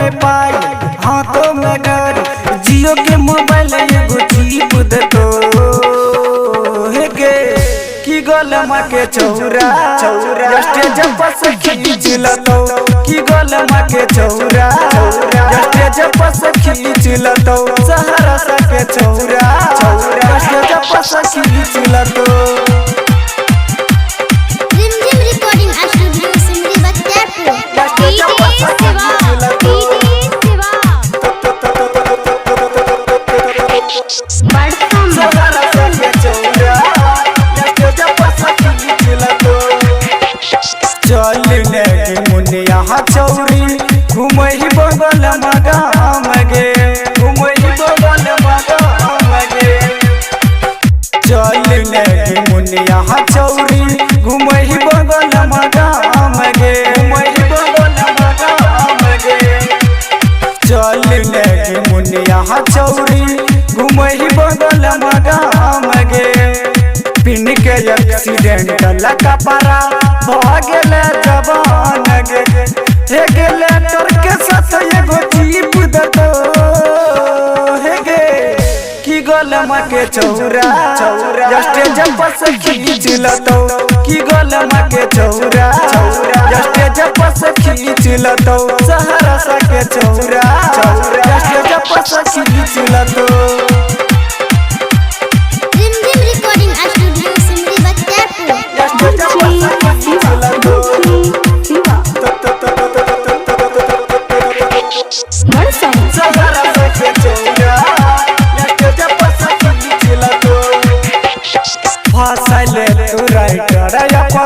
में पाई हाथों में घर जियो के मोबाइल एगो चीप दे तो हे गे की गोलमा के चौरा स्टेज पर से खींच लतो की गोलमा के चौरा स्टेज पर से खींच लतो सहारा सा के चौरा स्टेज पर से खींच लतो चलने के मुनिया चौरी घुमई बगल मगाम गे घुमई बगल मगाम गे चलने के मुनिया चौरी घुमई बगल मगाम गे घुमई बगल मगाम गे चलने के मुनिया चौरी घुमई बगल मगाम गे पिन के एक्सीडेंट लका पारा भागल जवान गे हे गेले तोर के साथ एगो जीप दतो हे गे की गोलमा के चौरा स्टेज पर से खींच लतो की गोलमा के चौरा स्टेज पर से खींच लतो सहारा सा के चौरा स्टेज पर से खींच लतो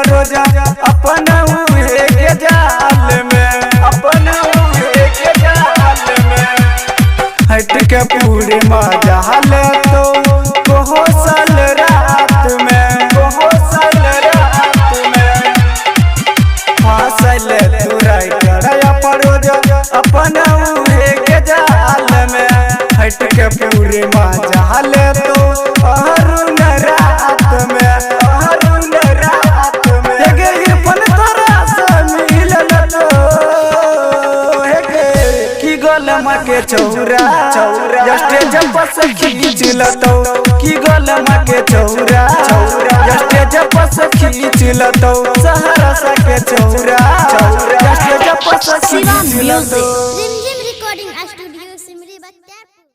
अपना हुए के जाल में अपना हुए के जाल में हट के पूरे मजा ले तो कहो साल रात में कहो साल रात में फांसल तू राइटर अपना हुए के जाल में हट के पूरे मजा ले तो अरुण रात में अरुण रात में की गोलमा के चौरा स्टेज पर से खींच लतो की गोलमा के चौरा स्टेज पर से खींच लतो सहारा सा के चौरा स्टेज पर से खींच लतो।